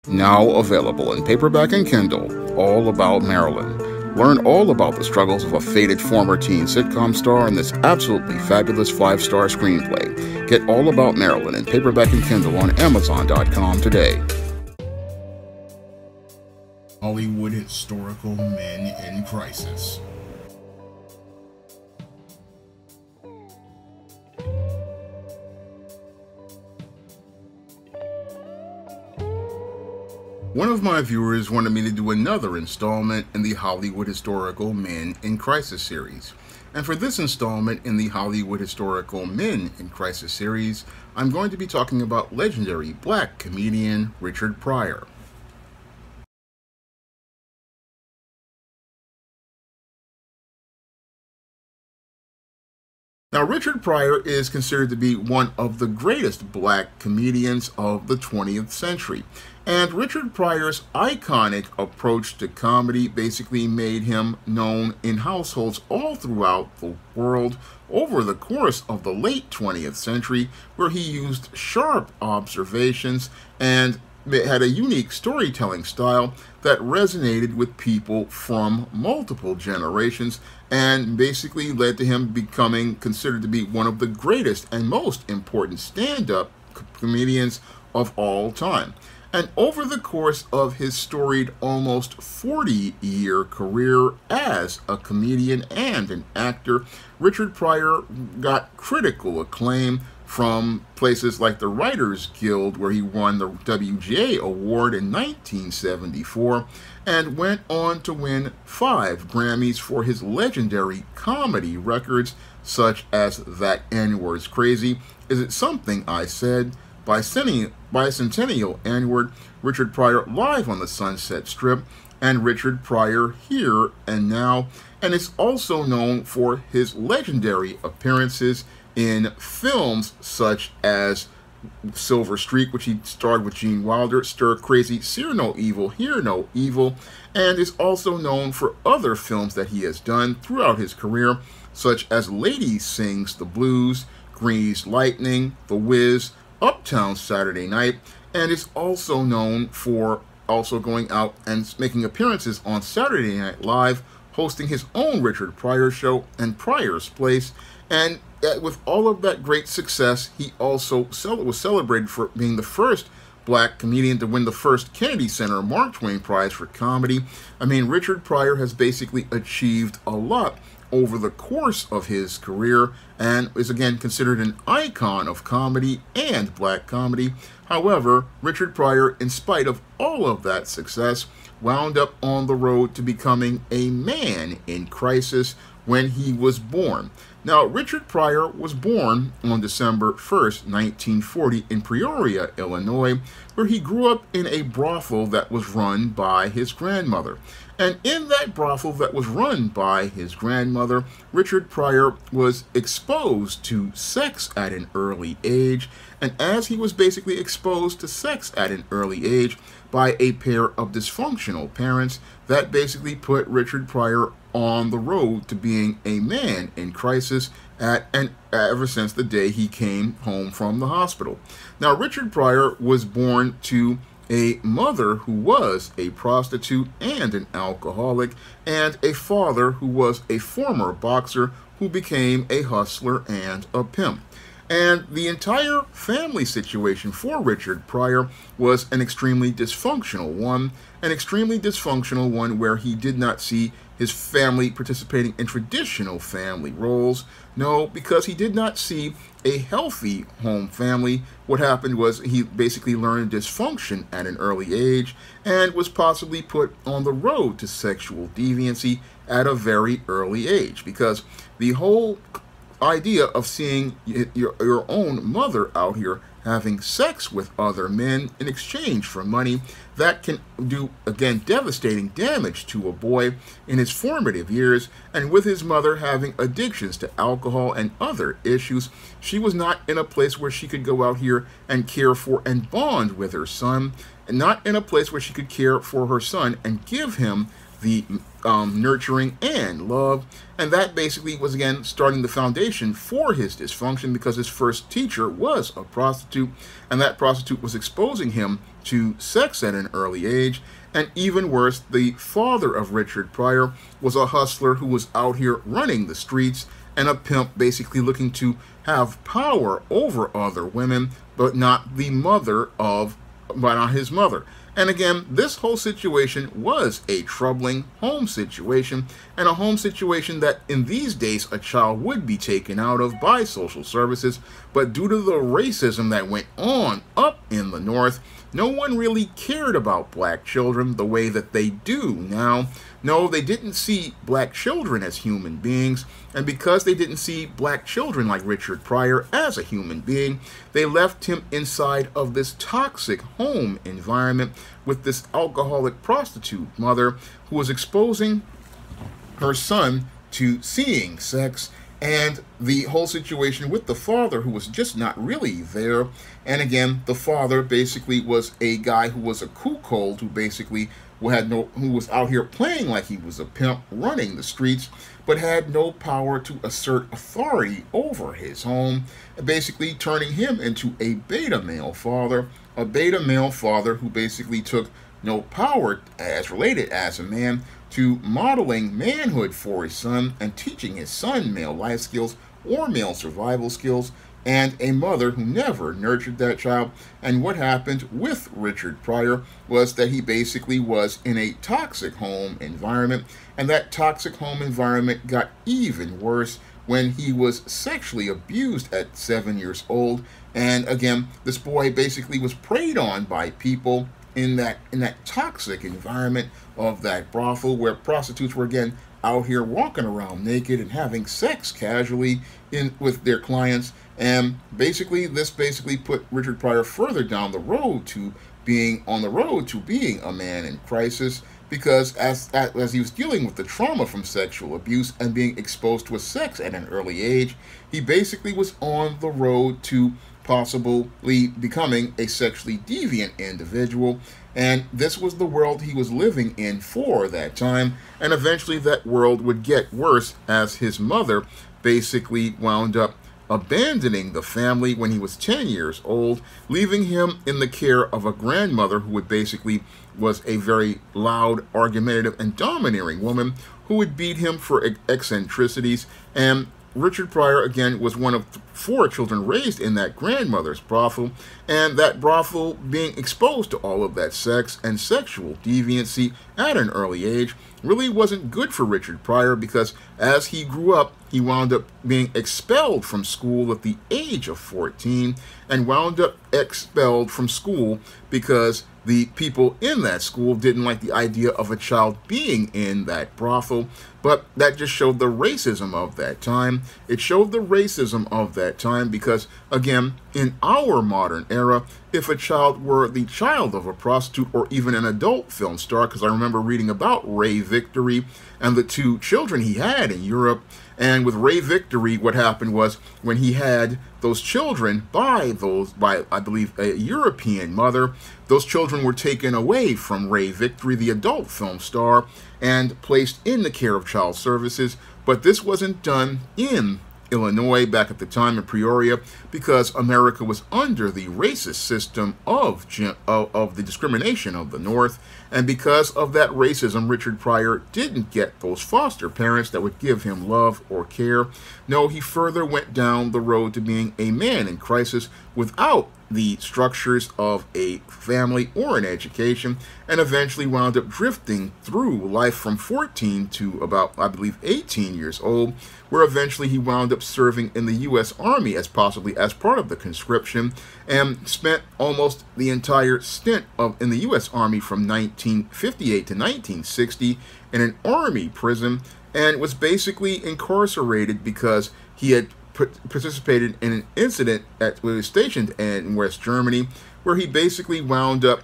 Now available in paperback and Kindle, All About Marilyn. Learn all about the struggles of a faded former teen sitcom star in this absolutely fabulous 5-star screenplay. Get All About Marilyn in paperback and Kindle on Amazon.com today. Hollywood Historical Men in Crisis. One of my viewers wanted me to do another installment in the Hollywood Historical Men in Crisis series. And for this installment in the Hollywood Historical Men in Crisis series, I'm going to be talking about legendary black comedian Richard Pryor. Now, Richard Pryor is considered to be one of the greatest black comedians of the 20th century. And Richard Pryor's iconic approach to comedy basically made him known in households all throughout the world over the course of the late 20th century, where he used sharp observations and had a unique storytelling style that resonated with people from multiple generations and basically led to him becoming considered to be one of the greatest and most important stand-up comedians of all time. And over the course of his storied almost 40-year career as a comedian and an actor, Richard Pryor got critical acclaim from places like the Writers Guild, where he won the WGA Award in 1974, and went on to win 5 Grammys for his legendary comedy records, such as That N-Word's Crazy, Is It Something I Said, Bicentennial N-Word, Richard Pryor Live on the Sunset Strip, and Richard Pryor Here and Now, and is also known for his legendary appearances in films such as Silver Streak, which he starred with Gene Wilder, Stir Crazy, See No Evil, Hear No Evil, and is also known for other films that he has done throughout his career, such as Lady Sings the Blues, Greased Lightning, The Wiz, Uptown Saturday Night, and is also known for also going out and making appearances on Saturday Night Live, hosting his own Richard Pryor show and Pryor's Place. And with all of that great success, he also was celebrated for being the first black comedian to win the first Kennedy Center Mark Twain Prize for comedy. I mean, Richard Pryor has basically achieved a lot over the course of his career and is again considered an icon of comedy and black comedy. However, Richard Pryor, in spite of all of that success, wound up on the road to becoming a man in crisis when he was born. Now, Richard Pryor was born on December 1st, 1940 in Pryor, Illinois, where he grew up in a brothel that was run by his grandmother. And in that brothel that was run by his grandmother, Richard Pryor was exposed to sex at an early age. And as he was basically exposed to sex at an early age by a pair of dysfunctional parents, that basically put Richard Pryor on the road to being a man in crisis ever since the day he came home from the hospital. Now, Richard Pryor was born to a mother who was a prostitute and an alcoholic, and a father who was a former boxer who became a hustler and a pimp. And the entire family situation for Richard Pryor was an extremely dysfunctional one where he did not see his family participating in traditional family roles. No, because he did not see a healthy home family. What happened was he basically learned dysfunction at an early age and was possibly put on the road to sexual deviancy at a very early age, because the whole idea of seeing your own mother out here having sex with other men in exchange for money, that can do, again, devastating damage to a boy in his formative years. And with his mother having addictions to alcohol and other issues, she was not in a place where she could go out here and care for and bond with her son, and not in a place where she could care for her son and give him the nurturing and love. And that basically was, again, starting the foundation for his dysfunction, because his first teacher was a prostitute, and that prostitute was exposing him to sex at an early age. And even worse, the father of Richard Pryor was a hustler who was out here running the streets, and a pimp basically looking to have power over other women, but not his mother. And again, this whole situation was a troubling home situation, and a home situation that in these days a child would be taken out of by social services. But due to the racism that went on up in the North, no one really cared about black children the way that they do now. No, they didn't see black children as human beings, and because they didn't see black children like Richard Pryor as a human being, they left him inside of this toxic home environment with this alcoholic prostitute mother who was exposing her son to seeing sex, and the whole situation with the father who was just not really there. And again, the father basically was a guy who was a cuckold who was out here playing like he was a pimp running the streets, but had no power to assert authority over his home, basically turning him into a beta male father who basically took no power as related as a man to modeling manhood for his son and teaching his son male life skills or male survival skills, and a mother who never nurtured that child. And what happened with Richard Pryor was that he basically was in a toxic home environment, and that toxic home environment got even worse when he was sexually abused at 7 years old. And again, this boy basically was preyed on by people in that toxic environment of that brothel, where prostitutes were again out here walking around naked and having sex casually with their clients. And this put Richard Pryor further down the road to being a man in crisis, because as he was dealing with the trauma from sexual abuse and being exposed to a sex at an early age, he basically was on the road to possibly becoming a sexually deviant individual. And this was the world he was living in for that time, and eventually that world would get worse as his mother basically wound up abandoning the family when he was 10 years old, leaving him in the care of a grandmother who was a very loud, argumentative, and domineering woman who would beat him for eccentricities. And Richard Pryor, again, was one of 4 children raised in that grandmother's brothel, and that brothel being exposed to all of that sex and sexual deviancy at an early age really wasn't good for Richard Pryor, because as he grew up, he wound up being expelled from school at the age of 14, and wound up expelled from school because the people in that school didn't like the idea of a child being in that brothel. But that just showed the racism of that time. It showed the racism of that time because, again, in our modern era, if a child were the child of a prostitute or even an adult film star, because I remember reading about Ray Victory and the 2 children he had in Europe. And with Ray Victory, what happened was when he had those children by I believe a European mother, those children were taken away from Ray Victory, the adult film star, and placed in the care of child services. But this wasn't done in Illinois back at the time in Pryor, because America was under the racist system of the discrimination of the North. And because of that racism, Richard Pryor didn't get those foster parents that would give him love or care. No, he further went down the road to being a man in crisis without the structures of a family or an education, and eventually wound up drifting through life from 14 to about, I believe, 18 years old, where eventually he wound up serving in the U.S. Army as possibly as part of the conscription, and spent almost the entire stint in the U.S. Army from 1958 to 1960 in an Army prison, and was basically incarcerated because he had participated in an incident where he was stationed in West Germany, where he basically wound up,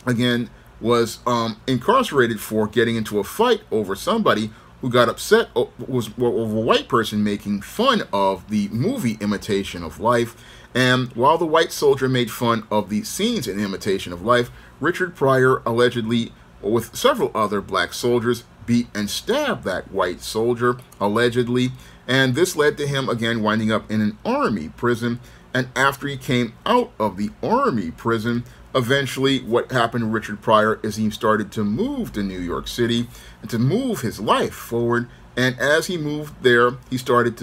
again, was incarcerated for getting into a fight over somebody who got upset over a white person making fun of the movie Imitation of Life. And while the white soldier made fun of the scenes in Imitation of Life, Richard Pryor allegedly, with several other black soldiers, beat and stabbed that white soldier, allegedly. And this led to him, again, winding up in an Army prison. And after he came out of the Army prison, eventually what happened to Richard Pryor is he started to move to New York City and to move his life forward. And as he moved there, he started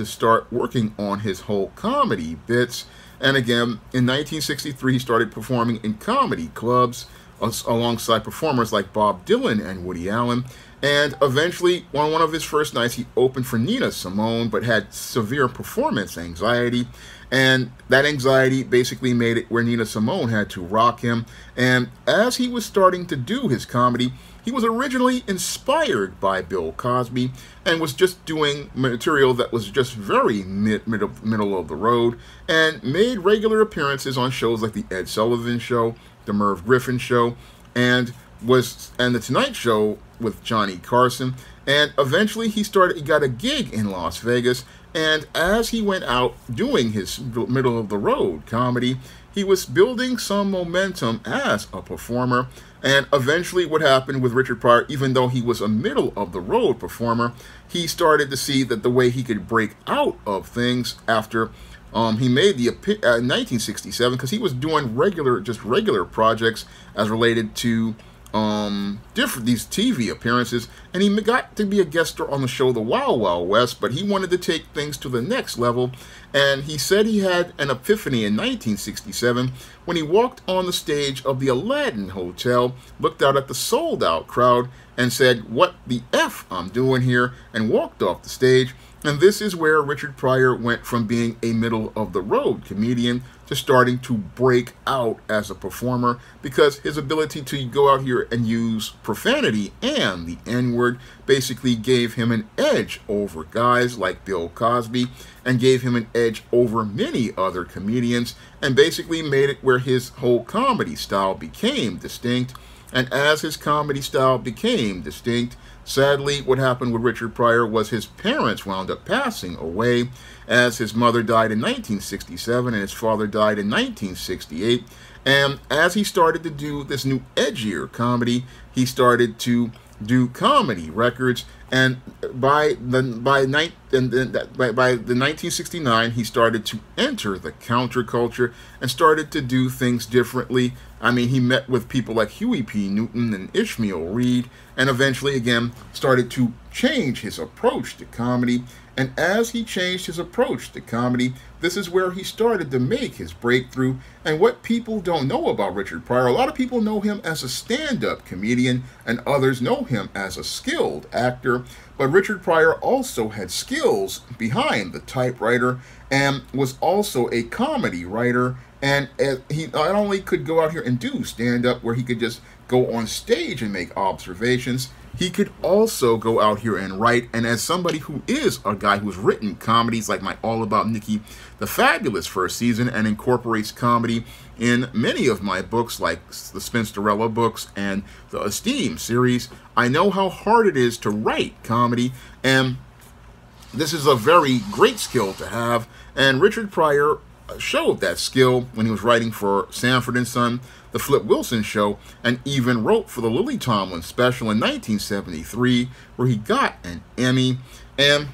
working on his whole comedy bits. And again, in 1963, he started performing in comedy clubs alongside performers like Bob Dylan and Woody Allen. And eventually, on one of his first nights, he opened for Nina Simone, but had severe performance anxiety. And that anxiety basically made it where Nina Simone had to rock him. And as he was starting to do his comedy, he was originally inspired by Bill Cosby and was just doing material that was just very middle of the road, and made regular appearances on shows like The Ed Sullivan Show, The Merv Griffin Show, and The Tonight Show with Johnny Carson. And eventually he got a gig in Las Vegas, and as he went out doing his middle of the road comedy, he was building some momentum as a performer. And eventually what happened with Richard Pryor, even though he was a middle of the road performer, he started to see that the way he could break out of things after he made the 1967, because he was doing regular projects as related to these TV appearances, and he got to be a guest star on the show The Wild Wild West, but he wanted to take things to the next level. And he said he had an epiphany in 1967 when he walked on the stage of the Aladdin Hotel, looked out at the sold-out crowd, and said, "What the F I'm doing here," and walked off the stage. And this is where Richard Pryor went from being a middle-of-the-road comedian to starting to break out as a performer, because his ability to go out here and use profanity and the N-word basically gave him an edge over guys like Bill Cosby, and gave him an edge over many other comedians, and basically made it where his whole comedy style became distinct. And as his comedy style became distinct, sadly, what happened with Richard Pryor was his parents wound up passing away, as his mother died in 1967 and his father died in 1968. And as he started to do this new edgier comedy, he started to do comedy records. And by the 1969, he started to enter the counterculture and started to do things differently. I mean, he met with people like Huey P. Newton and Ishmael Reed, and eventually, again, started to change his approach to comedy. And as he changed his approach to comedy, this is where he started to make his breakthrough. And what people don't know about Richard Pryor, a lot of people know him as a stand-up comedian, and others know him as a skilled actor. But Richard Pryor also had skills behind the typewriter, and was also a comedy writer. And he not only could go out here and do stand-up, where he could just go on stage and make observations, he could also go out here and write. And as somebody who is a guy who's written comedies like my All About Nikki the Fabulous first season, and incorporates comedy in many of my books like the Spinsterella books and the Esteem series, I know how hard it is to write comedy, and this is a very great skill to have. And Richard Pryor showed that skill when he was writing for Sanford & Son, The Flip Wilson Show, and even wrote for the Lily Tomlin special in 1973, where he got an Emmy. And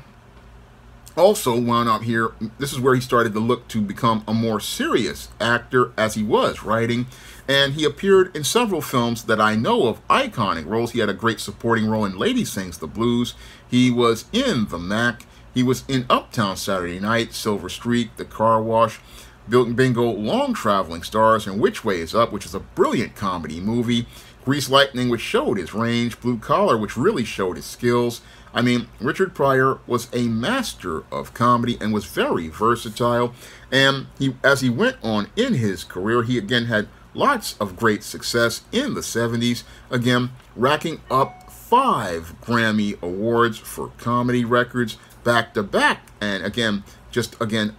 also wound up here, this is where he started to look to become a more serious actor as he was writing. And he appeared in several films that I know of, iconic roles. He had a great supporting role in Lady Sings the Blues. He was in The Mac. He was in Uptown Saturday Night, Silver Streak, The Car Wash, Bingo, Long Traveling Stars, and Which Way Is Up, which is a brilliant comedy movie. Grease Lightning, which showed his range. Blue Collar, which really showed his skills. I mean, Richard Pryor was a master of comedy and was very versatile. And as he went on in his career, he again had lots of great success in the 70s. Again, racking up 5 Grammy Awards for comedy records back to back. And again,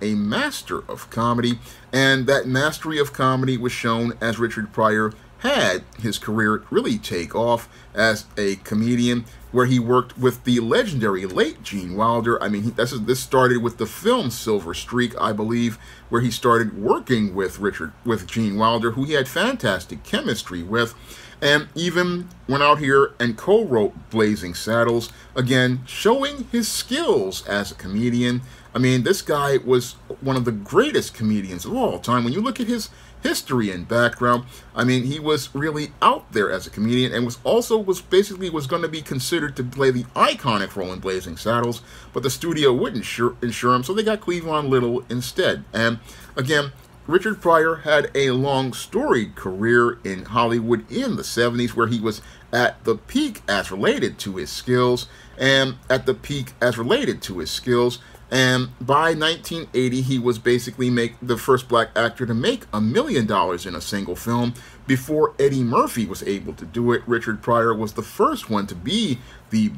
a master of comedy. And that mastery of comedy was shown as Richard Pryor had his career really take off as a comedian, where he worked with the legendary late Gene Wilder. I mean, this started with the film Silver Streak, I believe, where he started working with Gene Wilder, who he had fantastic chemistry with, and even went out here and co-wrote Blazing Saddles, again, showing his skills as a comedian. I mean, this guy was one of the greatest comedians of all time. When you look at his history and background. I mean, he was really out there as a comedian, and was going to be considered to play the iconic role in Blazing Saddles, but the studio wouldn't insure him, so they got Cleavon Little instead. And again, Richard Pryor had a long storied career in Hollywood in the 70s, where he was at the peak as related to his skills, and by 1980, he was basically the first black actor to make $1 million in a single film. Before Eddie Murphy was able to do it, Richard Pryor was the first one to be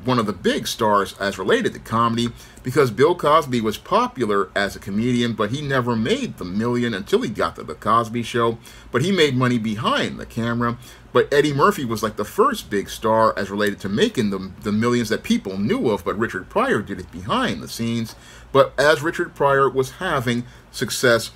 one of the big stars as related to comedy, because Bill Cosby was popular as a comedian, but he never made the million until he got to The Cosby Show. But he made money behind the camera. But Eddie Murphy was like the first big star as related to making the millions that people knew of, but Richard Pryor did it behind the scenes. But as Richard Pryor was having success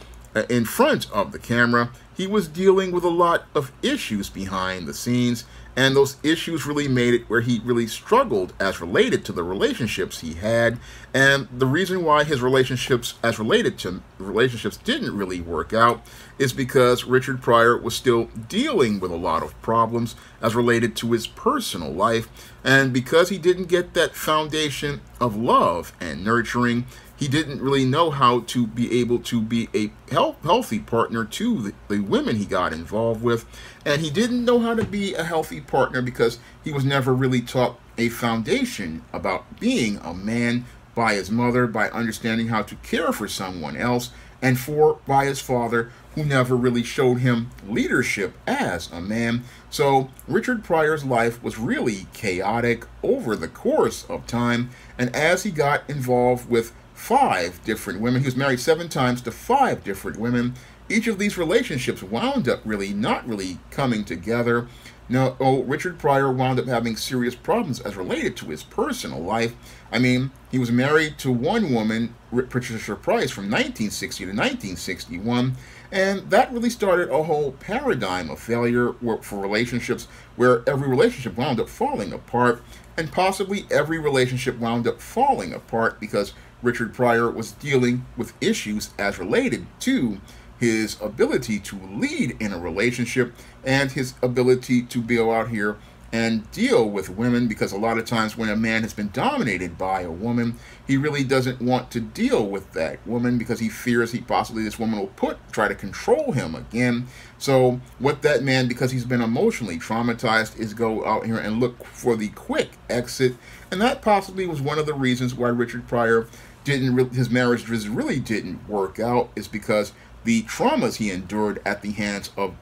in front of the camera, he was dealing with a lot of issues behind the scenes, and those issues really made it where he really struggled as related to the relationships he had. And the reason why his relationships didn't really work out is because Richard Pryor was still dealing with a lot of problems as related to his personal life, and because he didn't get that foundation of love and nurturing, he didn't really know how to be able to be a healthy partner to the women he got involved with. And he didn't know how to be a healthy partner because he was never really taught a foundation about being a man by his mother, by understanding how to care for someone else, and by his father, who never really showed him leadership as a man. So Richard Pryor's life was really chaotic over the course of time, and as he got involved with 5 different women. He was married 7 times to 5 different women. Each of these relationships wound up not really coming together. No, Richard Pryor wound up having serious problems as related to his personal life. I mean, he was married to one woman, Patricia Price, from 1960 to 1961, and that really started a whole paradigm of failure for relationships, where every relationship wound up falling apart, and possibly every relationship wound up falling apart because Richard Pryor was dealing with issues as related to his ability to lead in a relationship and his ability to go out here and deal with women, because a lot of times when a man has been dominated by a woman, he really doesn't want to deal with that woman because he fears this woman will try to control him again. So what that man, because he's been emotionally traumatized, is go out here and look for the quick exit. And that possibly was one of the reasons why Richard Pryor his marriage really didn't work out, is because the traumas he endured at the hands of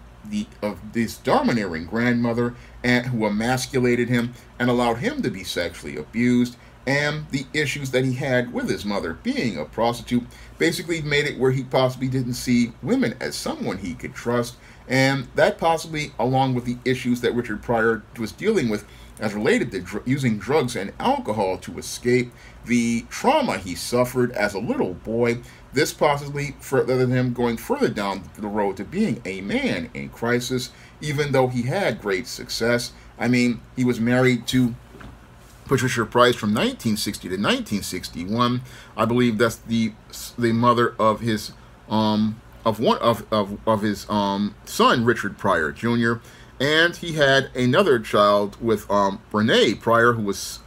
this domineering grandmother, and who emasculated him and allowed him to be sexually abused, and the issues that he had with his mother being a prostitute, basically made it where he possibly didn't see women as someone he could trust. And that possibly, along with the issues that Richard Pryor was dealing with as related to using drugs and alcohol to escape the trauma he suffered as a little boy, this possibly further him going further down the road to being a man in crisis, even though he had great success. I mean, he was married to Patricia Price from 1960 to 1961. I believe that's the mother of his his son, Richard Pryor Jr. And he had another child with Renee Pryor, who was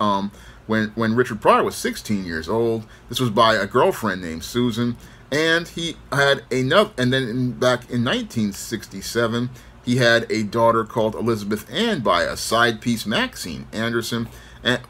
when Richard Pryor was 16 years old. This was by a girlfriend named Susan. And he had another, and then back in 1967, he had a daughter called Elizabeth Ann by a side piece, Maxine Anderson,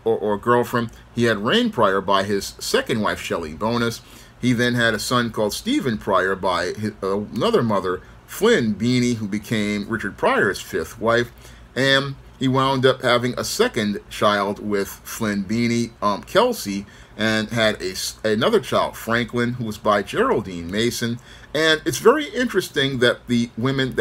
or girlfriend. He had Rain Pryor by his second wife, Shelley Bonus. He then had a son called Stephen Pryor by another mother, Flynn Beanie, who became Richard Pryor's 5th wife. And he wound up having a second child with Flynn Beanie, Kelsey, and had another child, Franklin, who was by Geraldine Mason. And it's very interesting that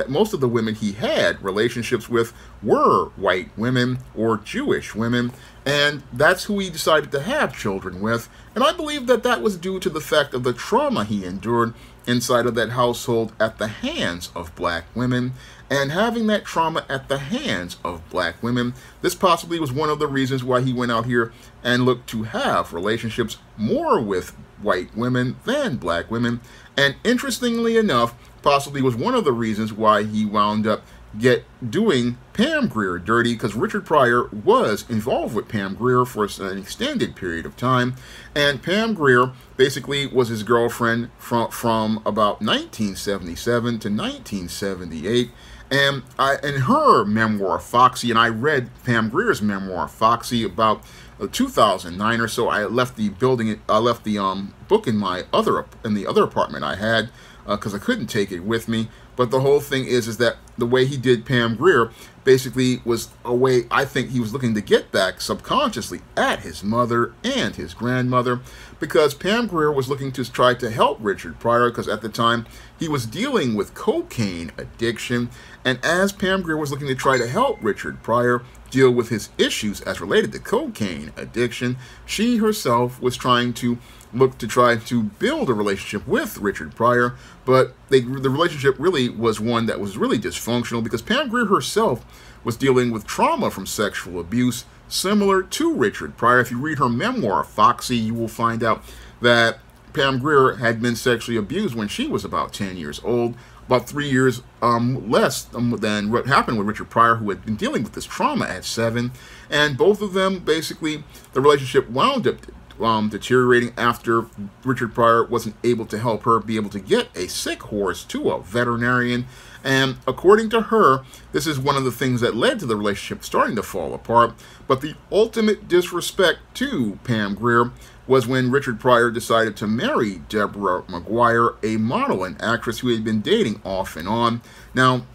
most of the women he had relationships with were white women or Jewish women, and that's who he decided to have children with. And I believe that that was due to the fact of the trauma he endured inside of that household at the hands of black women. And having that trauma at the hands of black women, this possibly was one of the reasons why he went out here and looked to have relationships more with white women than black women. And interestingly enough, possibly was one of the reasons why he wound up doing Pam Grier dirty, because Richard Pryor was involved with Pam Grier for an extended period of time, and Pam Grier basically was his girlfriend from about 1977 to 1978. And in her memoir, Foxy, and I read Pam Grier's memoir, Foxy, about 2009 or so. I left the book in the other apartment I had because I couldn't take it with me. But the whole thing is that the way he did Pam Grier basically was a way I think he was looking to get back subconsciously at his mother and his grandmother, because Pam Grier was looking to try to help Richard Pryor, because at the time he was dealing with cocaine addiction. And as Pam Grier was looking to try to help Richard Pryor deal with his issues as related to cocaine addiction, she herself was trying to try to build a relationship with Richard Pryor, but the relationship really was one that was really dysfunctional, because Pam Grier herself was dealing with trauma from sexual abuse similar to Richard Pryor. If you read her memoir, Foxy, you will find out that Pam Grier had been sexually abused when she was about 10 years old, about 3 years less than what happened with Richard Pryor, who had been dealing with this trauma at 7. And both of them, basically, the relationship wound up deteriorating after Richard Pryor wasn't able to help her be able to get a sick horse to a veterinarian. And according to her, this is one of the things that led to the relationship starting to fall apart. But the ultimate disrespect to Pam Grier was when Richard Pryor decided to marry Deborah McGuire, a model and actress who had been dating off and on. Now,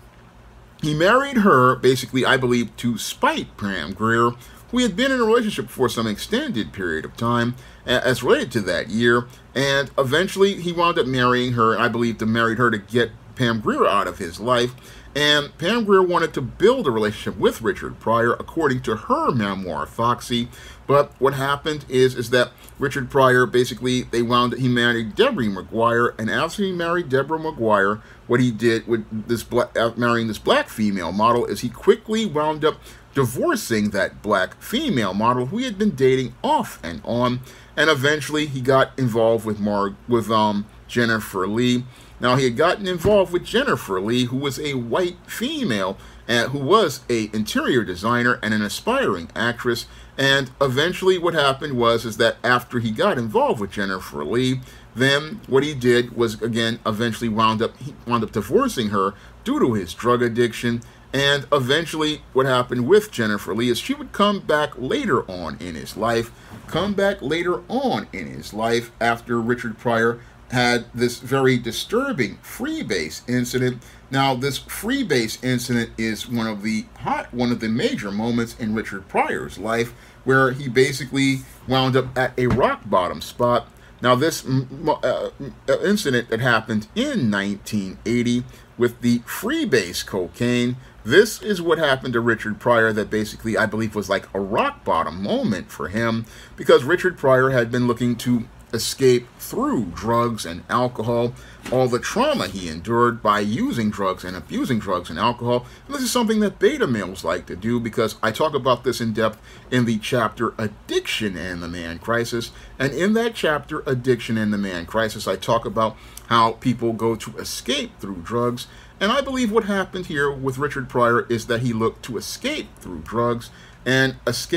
he married her, basically, I believe, to spite Pam Grier, who had been in a relationship for some extended period of time as related to that year. And eventually, he wound up marrying her, and I believe married her to get Pam Grier out of his life. And Pam Grier wanted to build a relationship with Richard Pryor, according to her memoir, Foxy. But what happened is that Richard Pryor, basically, he married Deborah McGuire, and after he married Deborah McGuire, what he did with marrying this black female model is he quickly wound up divorcing that black female model who he had been dating off and on, and eventually he got involved with Jennifer Lee. Now, he had gotten involved with Jennifer Lee, who was a white female, who was an interior designer and an aspiring actress. And eventually what happened was that after he got involved with Jennifer Lee, then what he did was, again, eventually wound up divorcing her due to his drug addiction. And eventually what happened with Jennifer Lee is she would come back later on in his life after Richard Pryor had this very disturbing freebase incident. Now, this freebase incident is one of the major moments in Richard Pryor's life, where he basically wound up at a rock bottom spot. Now, this incident that happened in 1980 with the freebase cocaine, this is what happened to Richard Pryor that basically, I believe, was like a rock bottom moment for him, because Richard Pryor had been looking to escape through drugs and alcohol, all the trauma he endured by using drugs and abusing drugs and alcohol. And this is something that beta males like to do, because I talk about this in depth in the chapter Addiction and the Man Crisis. And in that chapter, Addiction and the Man Crisis, I talk about how people go to escape through drugs. And I believe what happened here with Richard Pryor is that he looked to escape through drugs, and as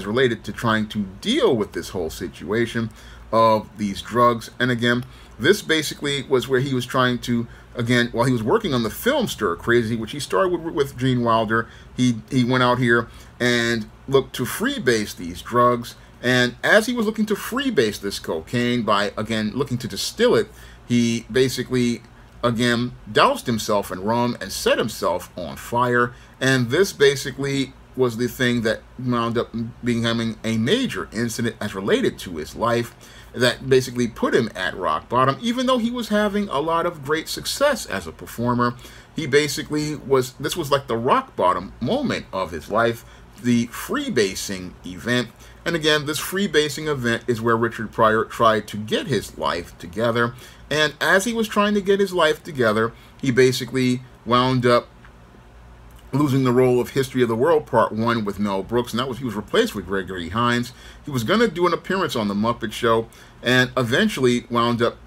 related to trying to deal with this whole situation of these drugs. And again, this basically was where he was trying to, again, while he was working on the film Stir Crazy, which he started with Gene Wilder, he went out here and looked to freebase these drugs. And as he was looking to freebase this cocaine by, again, looking to distill it, he basically, again, doused himself in rum and set himself on fire. And this basically was the thing that wound up becoming a major incident as related to his life, that basically put him at rock bottom. Even though he was having a lot of great success as a performer, he basically this was like the rock bottom moment of his life, the freebasing event. And again, this freebasing event is where Richard Pryor tried to get his life together. And as he was trying to get his life together, he basically wound up losing the role of History of the World Part 1 with Mel Brooks, and he was replaced with Gregory Hines. He was going to do an appearance on The Muppet Show, and eventually wound up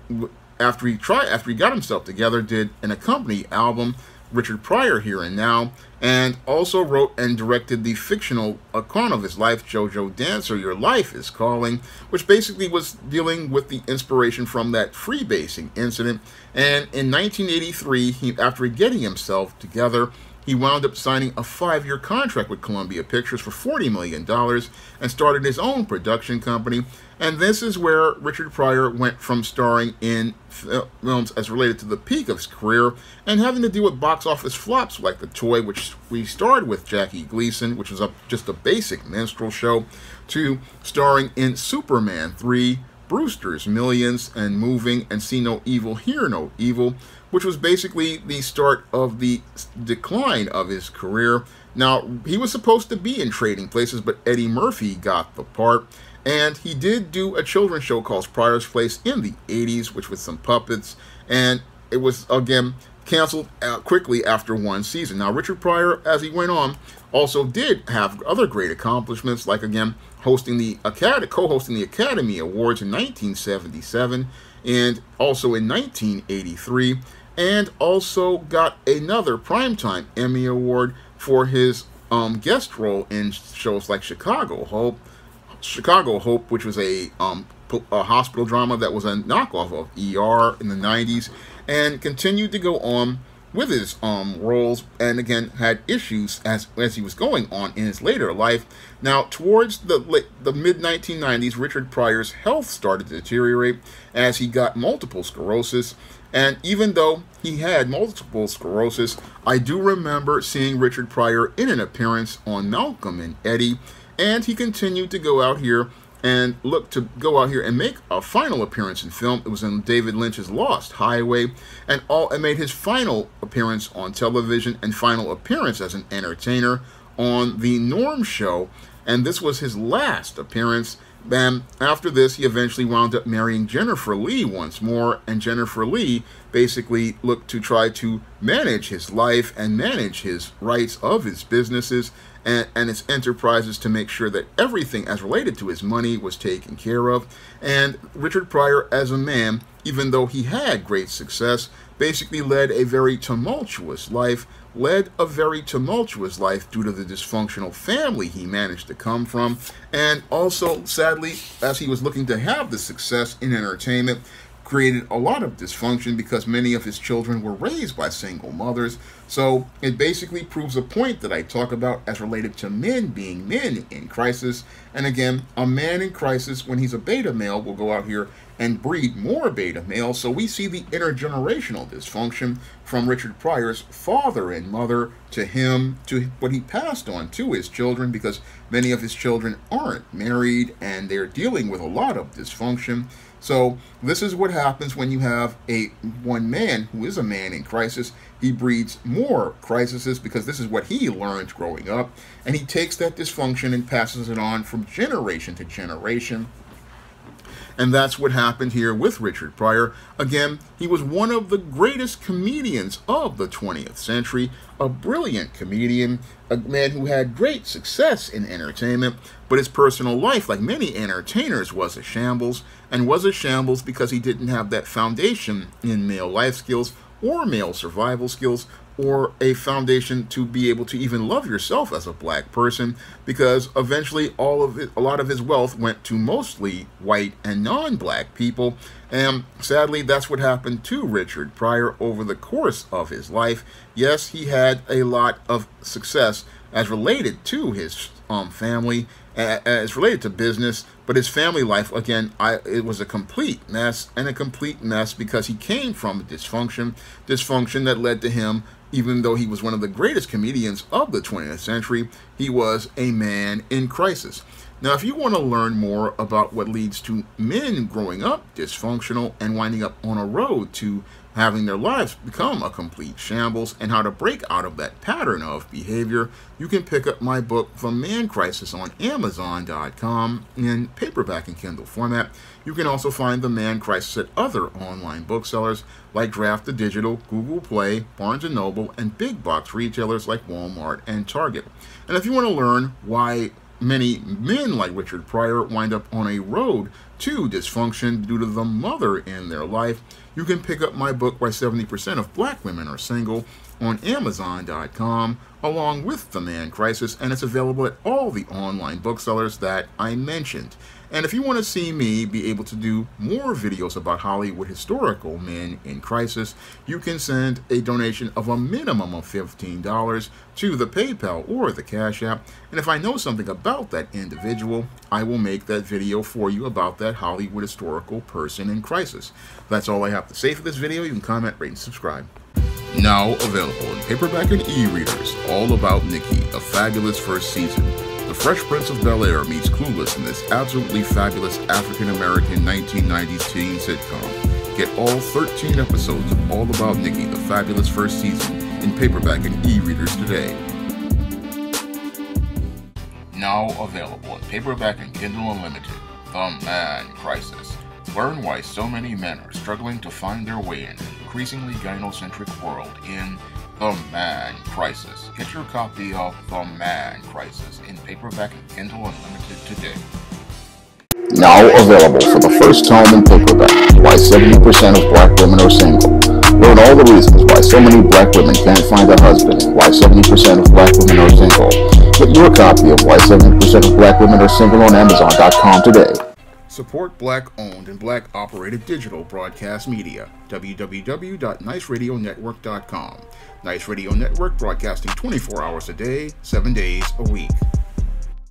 after he got himself together, did an accompany album, Richard Pryor Here and Now, and also wrote and directed the fictional account of his life, JoJo Dancer, Your Life is Calling, which basically was dealing with the inspiration from that freebasing incident. And in 1983, after getting himself together, he wound up signing a 5-year contract with Columbia Pictures for $40 million and started his own production company. And this is where Richard Pryor went from starring in films as related to the peak of his career and having to deal with box office flops like The Toy, which we starred with Jackie Gleason, which was just a basic minstrel show, to starring in Superman 3, Brewster's Millions, and Moving, and See No Evil, Hear No Evil, which was basically the start of the decline of his career. Now, he was supposed to be in Trading Places, but Eddie Murphy got the part, and he did do a children's show called Pryor's Place in the 80s, which was some puppets, and it was, again, canceled quickly after one season. Now, Richard Pryor, as he went on, also did have other great accomplishments, like, again, co-hosting the Academy Awards in 1977, and also in 1983, and also got another Primetime Emmy Award for his guest role in shows like Chicago Hope, which was a hospital drama that was a knockoff of ER in the 90s, and continued to go on with his roles, and again had issues as he was going on in his later life. Now, towards the mid-1990s, Richard Pryor's health started to deteriorate as he got multiple sclerosis. And even though he had multiple sclerosis, I do remember seeing Richard Pryor in an appearance on Malcolm and Eddie, and he continued to go out here and make a final appearance in film. It was in David Lynch's Lost Highway, and made his final appearance on television and final appearance as an entertainer on The Norm Show, and this was his last appearance. Then, after this, he eventually wound up marrying Jennifer Lee once more, and Jennifer Lee basically looked to try to manage his life and manage his rights of his businesses and his enterprises to make sure that everything as related to his money was taken care of. And Richard Pryor, as a man, even though he had great success, basically led a very tumultuous life due to the dysfunctional family he managed to come from, and also, sadly, as he was looking to have the success in entertainment, created a lot of dysfunction because many of his children were raised by single mothers. So it basically proves a point that I talk about as related to men being men in crisis. And again, a man in crisis, when he's a beta male, will go out here and breed more beta males. So we see the intergenerational dysfunction from Richard Pryor's father and mother to him, to what he passed on to his children, because many of his children aren't married and they're dealing with a lot of dysfunction. So this is what happens when you have one man who is a man in crisis. He breeds more crises because this is what he learned growing up, and he takes that dysfunction and passes it on from generation to generation. And that's what happened here with Richard Pryor. Again, he was one of the greatest comedians of the 20th century, a brilliant comedian, a man who had great success in entertainment, but his personal life, like many entertainers, was a shambles, and was a shambles because he didn't have that foundation in male life skills or male survival skills, or a foundation to be able to even love yourself as a black person, because eventually a lot of his wealth went to mostly white and non-black people. And sadly, that's what happened to Richard Pryor over the course of his life. Yes, he had a lot of success as related to his family, as related to business, but his family life, again, it was a complete mess, and a complete mess because he came from dysfunction that led to him, even though he was one of the greatest comedians of the 20th century, he was a man in crisis. Now, if you want to learn more about what leads to men growing up dysfunctional and winding up on a road to having their lives become a complete shambles, and how to break out of that pattern of behavior, you can pick up my book, The Man Crisis, on Amazon.com in paperback and Kindle format. You can also find The Man Crisis at other online booksellers like Draft the Digital, Google Play, Barnes & Noble, and big box retailers like Walmart and Target. And if you want to learn why many men like Richard Pryor wind up on a road to dysfunction due to the mother in their life, you can pick up my book, Why 70% of Black Women Are Single, on Amazon.com, along with The Man Crisis, and it's available at all the online booksellers that I mentioned. And if you want to see me be able to do more videos about Hollywood historical men in crisis, you can send a donation of a minimum of $15 to the PayPal or the Cash App. And if I know something about that individual, I will make that video for you about that Hollywood historical person in crisis. That's all I have to say for this video. You can comment, rate, and subscribe. Now available in paperback and e-readers, All About Nikki, a fabulous first season. The Fresh Prince of Bel-Air meets Clueless in this absolutely fabulous African-American 1990s teen sitcom. Get all 13 episodes of All About Nikki, the fabulous first season, in paperback and e-readers today. Now available in paperback and Kindle Unlimited, The Man Crisis. Learn why so many men are struggling to find their way in an increasingly gynocentric world in The Man Crisis. Get your copy of The Man Crisis in paperback and Kindle Unlimited today. Now available for the first time in paperback, Why 70% of Black Women Are Single. Learn all the reasons why so many Black women can't find a husband and why 70% of Black women are single. Get your copy of Why 70% of Black Women Are Single on Amazon.com today. Support Black-owned and Black-operated digital broadcast media. www.niceradionetwork.com. Nice Radio Network, broadcasting 24 hours a day, 7 days a week.